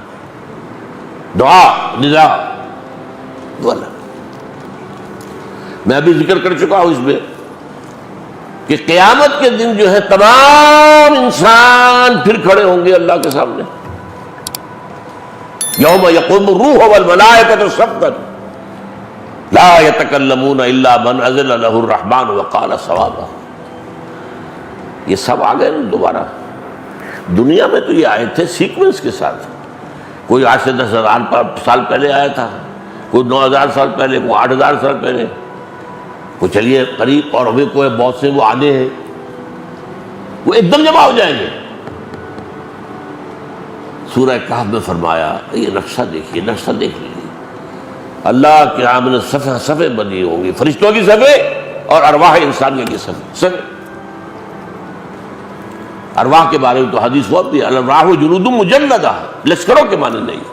Speaker 1: دعا ندا دو اللہ۔ میں ابھی ذکر کر چکا ہوں اس میں کہ قیامت کے دن جو ہے تمام انسان پھر کھڑے ہوں گے اللہ کے سامنے، یوم یقوم الروح والملائکۃ صفا لا یتکلمون الا من اذن له الرحمن وقال صوابا۔ یہ سب آ گئے دوبارہ۔ دنیا میں تو یہ آئے تھے سیکوینس کے ساتھ، کوئی آج سے 10,000 سال پہلے آیا تھا، کوئی 9,000 سال پہلے، کوئی 8,000 سال پہلے، وہ چلیے قریب، اور ابھی کوئی بہت سے وہ آنے ہیں، وہ ایک دم جمع ہو جائیں گے۔ سورہ کہف میں فرمایا، یہ نقشہ دیکھیے، نقشہ دیکھ لیجیے، اللہ کے آمنے صفے بنی ہوں گی، فرشتوں کی صفے اور ارواح انسانیوں کی صفے۔ ارواح کے بارے میں تو حدیث بہت بھی، الارواح جنود مجندہ، لشکروں کے معنی نہیں۔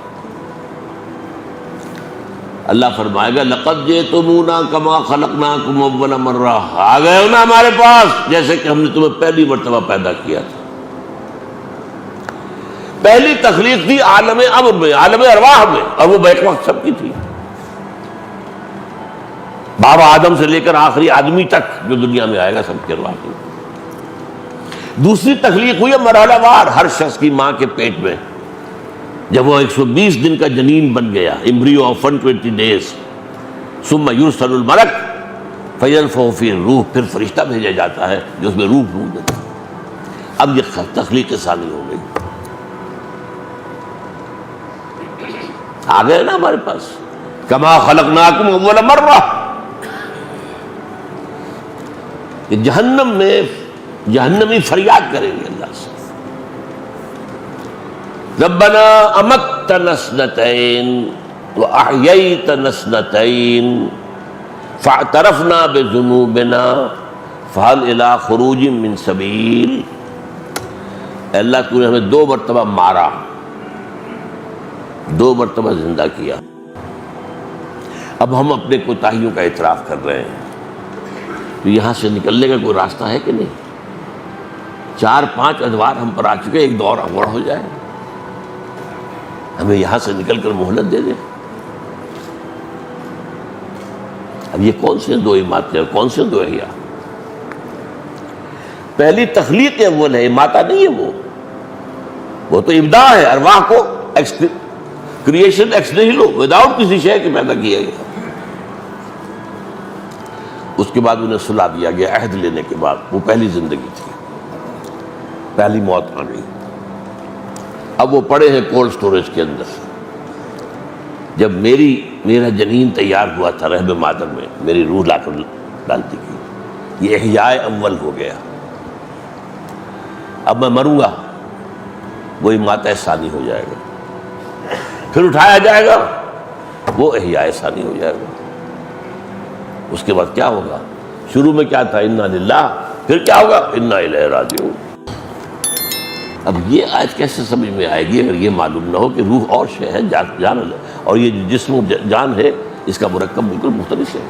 Speaker 1: اللہ فرمائے گا لقد جئتمونا کما خلقناکم اول مرہ، آ گئے ہو نا ہمارے پاس جیسے کہ ہم نے تمہیں پہلی مرتبہ پیدا کیا تھا۔ پہلی تخلیق تھی عالم امر میں، عالم ارواح میں، اور وہ بیک وقت سب کی تھی، بابا آدم سے لے کر آخری آدمی تک جو دنیا میں آئے گا سب کی ارواح کی۔ دوسری تخلیق ہوئی ہے مرحلہ وار، ہر شخص کی ماں کے پیٹ میں، جب وہ 120 دن کا جنین بن گیا، ایمبریو آف 120 days، ثم یرسل الملک فینفخ فیہ الروح، پھر فرشتہ بھیجا جاتا ہے جو اس میں روح ڈھونڈ دیتا ہے۔ اب یہ تخلیق ثانی ہو گئی، آ گئے نا ہمارے پاس، کما خلقناکم اول مرہ۔ کہ جہنم میں جہنمی فریاد کریں گے اللہ سے، ربنا امتنا اثنتین واحییتنا اثنتین فاعترفنا بذنوبنا فہل الی خروج من سبیل۔ اے اللہ تو نے ہمیں 2 مرتبہ مارا، 2 مرتبہ زندہ کیا، اب ہم اپنے کوتاہیوں کا اعتراف کر رہے ہیں، تو یہاں سے نکلنے کا کوئی راستہ ہے کہ نہیں؟ 4-5 ادوار ہم پر آ چکے، ایک دور اور ہو جائے، ہمیں یہاں سے نکل کر مہلت دے دیں۔ اب یہ کون سے 2 اماتیں ہیں، کون سے 2 احیاء؟ پہلی تخلیق اول ہے، اماتہ نہیں ہے، وہ تو ابداع ہے، ارواح کو کریشن ایکس نہیلو، وداؤٹ کسی شے کے پیدا کیا گیا۔ اس کے بعد انہیں سلا دیا گیا عہد لینے کے بعد، وہ پہلی زندگی تھی، پہلی موت آ گئی۔ اب وہ پڑے ہیں کولڈ سٹوریج کے اندر۔ جب میرا جنین تیار ہوا تھا رحم مادر میں، میری روح لا کر ڈالتی کی، یہ احیاء اول ہو گیا۔ اب میں مروں گا، وہ اماتہ ثانی ہو جائے گا، پھر اٹھایا جائے گا، وہ احیاء ثانی ہو جائے گا۔ اس کے بعد کیا ہوگا؟ شروع میں کیا تھا؟ انا للہ، پھر کیا ہوگا؟ انا الیہ راجعون۔ اب یہ آیت کیسے سمجھ میں آئے گی اگر یہ معلوم نہ ہو کہ روح اور شے ہے، جان ہے، اور یہ جسم و جان ہے، اس کا مرکب بالکل مختلف ہے۔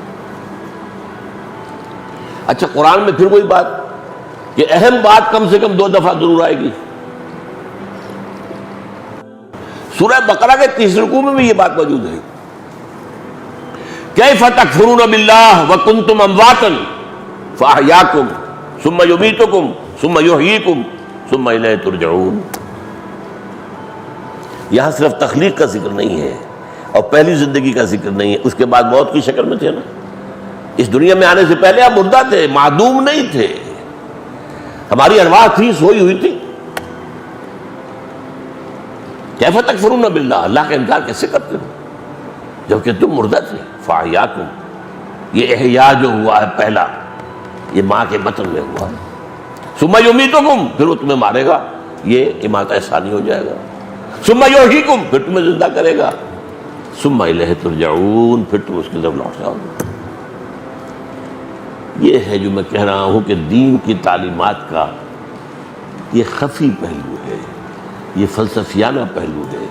Speaker 1: اچھا، قرآن میں پھر وہی بات کہ اہم بات کم سے کم 2 دفعہ ضرور آئے گی۔ سورہ بقرہ کے 30 رکوع میں بھی یہ بات موجود ہے، کیف تکفرون باللہ وکنتم امواتا فاحیاکم ثم یمیتکم ثم یحییکم ثم الیہ ترجعون۔ یہاں صرف تخلیق کا ذکر نہیں ہے اور پہلی زندگی کا ذکر نہیں ہے، اس کے بعد موت کی شکل میں تھے نا، اس دنیا میں آنے سے پہلے آپ مردہ تھے، معدوم نہیں تھے، ہماری ارواح تھی، سوئی ہوئی تھی۔ کیف تکفرون باللہ، اللہ کا انکار کیسے کرتے ہو جبکہ تم مردہ تھے؟ فاحیاکم، یہ احیاء جو ہوا ہے پہلا، یہ ماں کے بطن میں ہوا ہے۔ ثم یمیتکم، پھر وہ تمہیں مارے گا، یہ اماتہ ثانی ہو جائے گا۔ ثم یحییکم، پھر تمہیں زندہ کرے گا۔ ثم الیہ ترجعون، پھر تم اس کی طرف لوٹ جاؤ گے۔ یہ ہے جو میں کہہ رہا ہوں کہ دین کی تعلیمات کا یہ خفی پہلو ہے، یہ فلسفیانہ پہلو ہے۔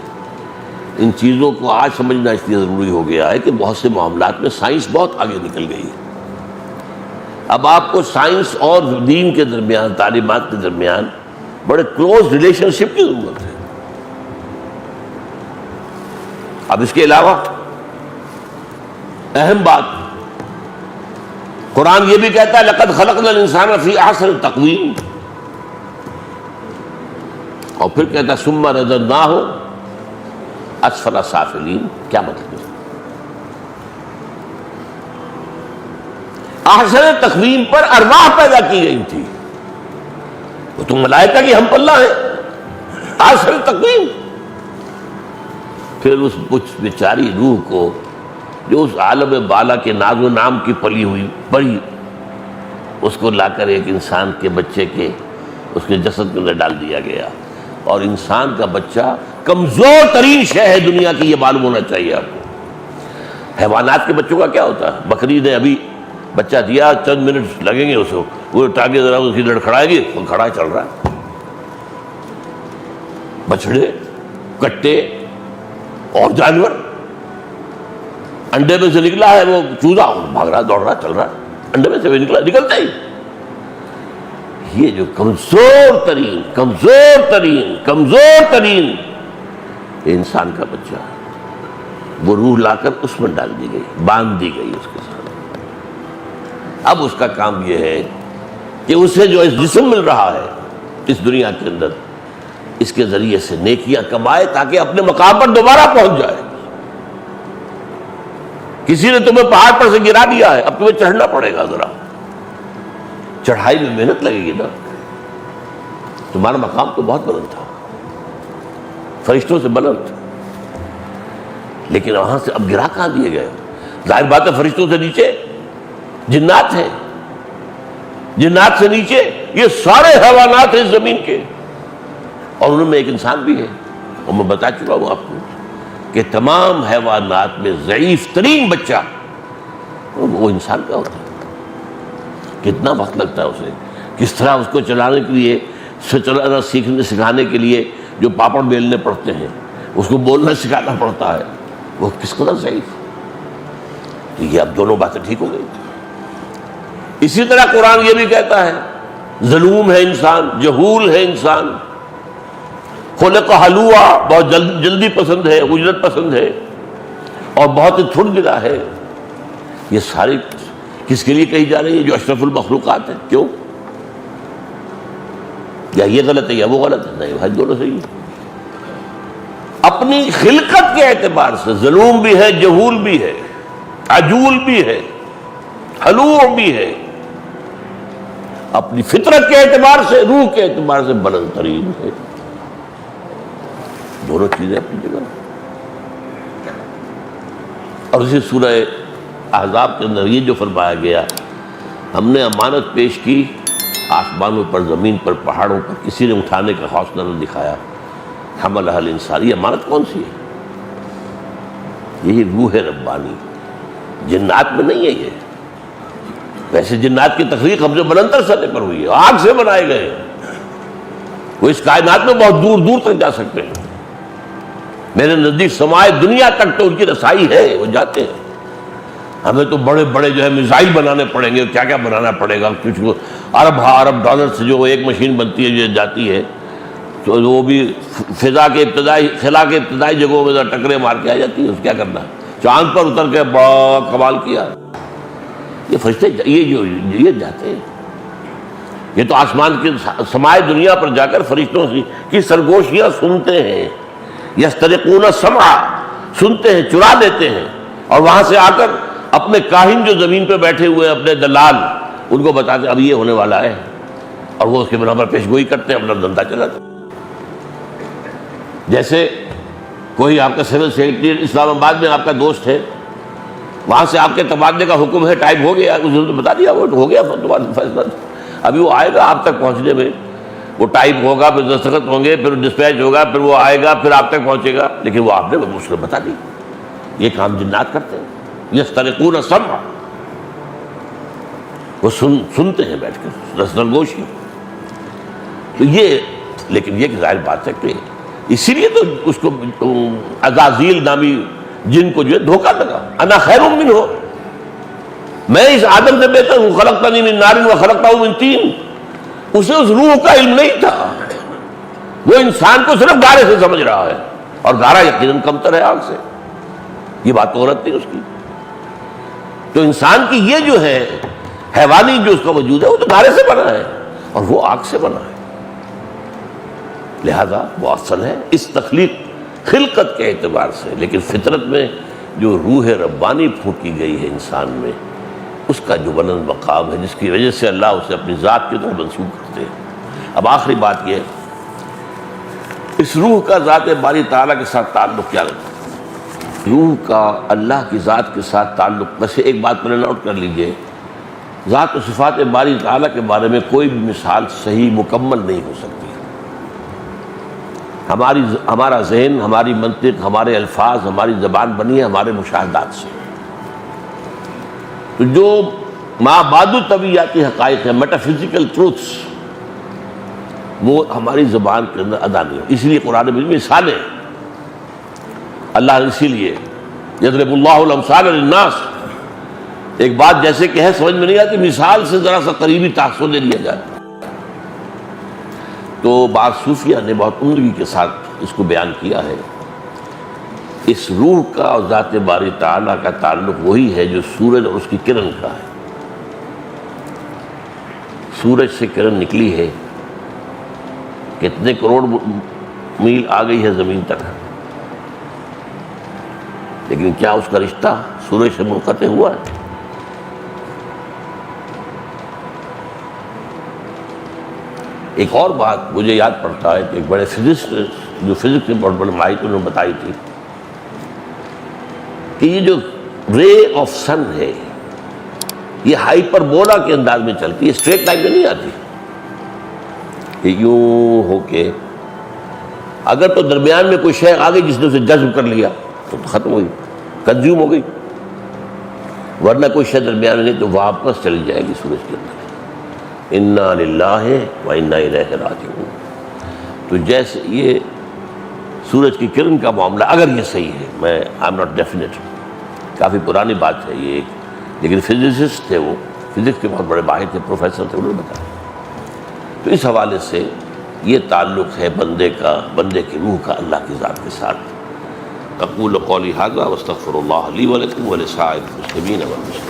Speaker 1: ان چیزوں کو آج سمجھنا اس لیے ضروری ہو گیا ہے کہ بہت سے معاملات میں سائنس بہت آگے نکل گئی ہے۔ اب آپ کو سائنس اور دین کے درمیان، تعلیمات کے درمیان بڑے کلوز ریلیشن شپ کی ضرورت ہے۔ اب اس کے علاوہ اہم بات، قرآن یہ بھی کہتا ہے لقد خلقنا الانسان فی احسن تقویم، اور پھر کہتا ہے ثم رددناہ اسفل سافلین۔ کیا مطلب ہے؟ احسن تقویم پر ارواح پیدا کی گئی تھی، وہ تو ملائکہ کی ہم پلہ ہے، احسن تقویم۔ پھر اس بیچاری روح کو جو اس عالم بالا کے ناز و نام کی پلی ہوئی بڑی، اس کو لا کر ایک انسان کے بچے کے اس کے جسد کے اندر ڈال دیا گیا، اور انسان کا بچہ کمزور ترین شے ہے دنیا کی، یہ معلوم ہونا چاہیے آپ کو۔ حیوانات کے بچوں کا کیا ہوتا ہے؟ بکری نے ابھی بچہ دیا، چند منٹ لگیں گے اس کو، وہ ٹانگیں ذرا اس کی لڑکھڑائے گی، وہ کھڑا چل رہا ہے۔ بچڑے، کٹے اور جانور، انڈے میں سے نکلا ہے وہ چوزا، بھاگ رہا، دوڑ رہا، چل رہا، انڈے میں سے وہ نکلا، نکلتا ہی۔ یہ جو کمزور ترین یہ انسان کا بچہ ہے، وہ روح لا کر اس میں ڈال دی گئی، باندھ دی گئی اس کے ساتھ۔ اب اس کا کام یہ ہے کہ اسے جو اس جسم مل رہا ہے اس دنیا کے اندر، اس کے ذریعے سے نیکیاں کمائے تاکہ اپنے مقام پر دوبارہ پہنچ جائے۔ کسی نے تمہیں پہاڑ پر سے گرا دیا ہے، اب تمہیں چڑھنا پڑے گا، ذرا چڑھائی میں محنت لگے گی نا۔ تمہارا مقام تو بہت بلند تھا، فرشتوں سے بلند، لیکن وہاں سے اب گرا کہاں دیے گئے؟ ظاہر بات ہے فرشتوں سے نیچے جنات ہیں، جنات سے نیچے یہ سارے حیوانات ہیں زمین کے، اور ان میں ایک انسان بھی ہے۔ اور میں بتا چکا ہوں آپ کو کہ تمام حیوانات میں ضعیف ترین بچہ وہ انسان کا ہوتا ہے۔ کتنا وقت لگتا ہے اسے، کس طرح اس کو چلانے کے لیے، چلانا سکھانے کے لیے جو پاپڑ بیلنے پڑتے ہیں، اس کو بولنا سکھانا پڑتا ہے، وہ کس قدر ضعیف۔ تو یہ اب دونوں باتیں ٹھیک ہو گئی۔ اسی طرح قرآن یہ بھی کہتا ہے ظلوم ہے انسان، جہول ہے انسان، خلق حلوا، بہت جلدی پسند ہے، اجرت پسند ہے، اور بہت ہی تھڑ گرا ہے۔ یہ ساری کس کے لیے کہی جا رہی ہے؟ جو اشرف المخلوقات ہے۔ کیوں؟ یا یہ غلط ہے یا وہ غلط ہے؟ نہیں بھائی، دونوں صحیح ہے۔ اپنی خلقت کے اعتبار سے ظلوم بھی ہے، جہول بھی ہے، عجول بھی ہے، حلوع بھی ہے۔ اپنی فطرت کے اعتبار سے، روح کے اعتبار سے بلند ترین ہے۔ دونوں چیزیں اپنی جگہ۔ اور اسی سورہ احزاب کے اندر یہ جو فرمایا گیا، ہم نے امانت پیش کی آسمانوں پر، زمین پر، پہاڑوں پر، کسی نے اٹھانے کا حوصلہ نہ دکھایا۔ حملہ الانسان، یہ امانت کون سی ہے؟ یہی روح ربانی، جنات میں نہیں ہے یہ۔ ویسے جنات کی تخلیق ہم سے بلندر سطح پر ہوئی ہے، آگ سے بنائے گئے، وہ اس کائنات میں بہت دور دور تک جا سکتے ہیں۔ میرے نزدیک سمائے دنیا تک تو ان کی رسائی ہے، وہ جاتے ہیں۔ ہمیں تو بڑے بڑے جو ہے میزائل بنانے پڑیں گے، کیا کیا بنانا پڑے گا، کچھ ارب ڈالر سے جو ایک مشین بنتی ہے جو جاتی ہے، تو وہ بھی خلا کے ابتدائی جگہوں میں ٹکرے مار کے آ جاتی ہے۔ اس کیا کرنا، چاند پر اتر کے بڑا کمال کیا۔ یہ فرشتے یہ جاتے ہیں، یہ تو آسمان کے سمائے دنیا پر جا کر فرشتوں کی سرگوشیاں سنتے ہیں۔ یسترقون السمع، سنتے ہیں، چرا لیتے ہیں، اور وہاں سے آ کر اپنے کاہن جو زمین پہ بیٹھے ہوئے ہیں، اپنے دلال، ان کو بتاتے اب یہ ہونے والا ہے، اور وہ اس کے بنا پر پیش گوئی کرتے ہیں، اپنا دھندا چلاتے ہیں۔ جیسے کوئی آپ کا سول سیکرٹری اسلام آباد میں آپ کا دوست ہے، وہاں سے آپ کے تبادلے کا حکم ہے، ٹائپ ہو گیا، اس نے تو بتا دیا، وہ ہو گیا تبادلہ فیصلہ۔ ابھی وہ آئے گا آپ تک پہنچنے میں، وہ ٹائپ ہوگا، پھر دستخط ہوں گے، پھر ڈسپیچ ہوگا، پھر وہ آئے گا، پھر آپ تک پہنچے گا، لیکن وہ آپ نے اس کو بتا دی۔ یہ کام جنات کرتے ہیں، یسترقون السمع، وہ سنتے ہیں بیٹھ کر سرگوشی۔ تو یہ، لیکن یہ ظاہر بات ہے کہ اسی لیے تو اس کو عزازیل نامی جن کو جو ہے دھوکہ لگا، انا خیر منہ، میں اس آدم سے بہتر ہوں، خلقتنی من نار و خلقتہ من طین۔ اسے اس روح کا علم نہیں تھا، وہ انسان کو صرف گارے سے سمجھ رہا ہے، اور گارا یقیناً کمتر ہے آگ سے، یہ بات تو غلط تھی اس کی۔ تو انسان کی یہ جو ہے حیوانی جو اس کا وجود ہے، وہ تو گارے سے بنا ہے، اور وہ آگ سے بنا ہے، لہذا وہ اصل ہے اس تخلیق خلقت کے اعتبار سے۔ لیکن فطرت میں جو روح ربانی پھونکی گئی ہے انسان میں، اس کا جو بلند مقام ہے، جس کی وجہ سے اللہ اسے اپنی ذات کی طرف منسوب کرتے ہیں۔ اب آخری بات یہ، اس روح کا ذات باری تعالیٰ کے ساتھ تعلق کیا رکھتا ہے؟ روح کا اللہ کی ذات کے ساتھ تعلق، ویسے ایک بات پہلے نوٹ کر لیجئے، ذات و صفات باری تعالیٰ کے بارے میں کوئی بھی مثال صحیح مکمل نہیں ہو سکتی۔ ہمارا ذہن، ہماری منطق، ہمارے الفاظ، ہماری زبان بنی ہے ہمارے مشاہدات سے۔ تو جو مابعد طبیعیاتی حقائق ہیں، میٹافزیکل ٹروتھس، وہ ہماری زبان کے اندر ادا نہیں ہے۔ اس لیے قرآن میں مثالیں، اللہ نے اسی لیے یضرب اللہ الامثال للناس، ایک بات جیسے کہ ہے سمجھ میں نہیں آتی، مثال سے ذرا سا قریبی تاثر دے دیا جائے۔ تو بعض صوفیہ نے بہت عمدگی کے ساتھ اس کو بیان کیا ہے. اس روح کا اور ذات باری تعالیٰ کا تعلق وہی ہے جو سورج اور اس کی کرن کا ہے. سورج سے کرن نکلی ہے، کتنے کروڑ میل آ گئی ہے زمین تک، لیکن کیا اس کا رشتہ سورج سے منقطع ہوا ہے؟ ایک اور بات مجھے یاد پڑتا ہے کہ ایک بڑے فزسٹ جو فزکس میں بہت بڑے ماہر انہوں نے بتائی تھی کہ یہ جو رے آف سن ہے یہ ہائپربولا کے انداز میں چلتی ہے، اسٹریٹ لائن میں نہیں آتی کہ یوں ہو کے. اگر تو درمیان میں کوئی شے آ گئی جس نے اسے جذب کر لیا تو ختم ہوئی، کنزیوم ہو گئی، ورنہ کوئی شے درمیان میں نہیں تو واپس چلی جائے گی سورج کے اندر. انا للہ و انا الیہ راجعون. تو جیسے یہ سورج کی کرن کا معاملہ اگر یہ صحیح ہے، میں آئی ایم ناٹ ڈیفینیٹ، کافی پرانی بات ہے یہ، لیکن فزسسٹ تھے، وہ فزکس کے بہت بڑے ماہر تھے، پروفیسر تھے، انہوں نے بتایا. تو اس حوالے سے یہ تعلق ہے بندے کا، بندے کی روح کا اللہ کی ذات کے ساتھ. اقول قولی ھذا واستغفر اللہ لی ولکم ولسائر المسلمین والمسلمات.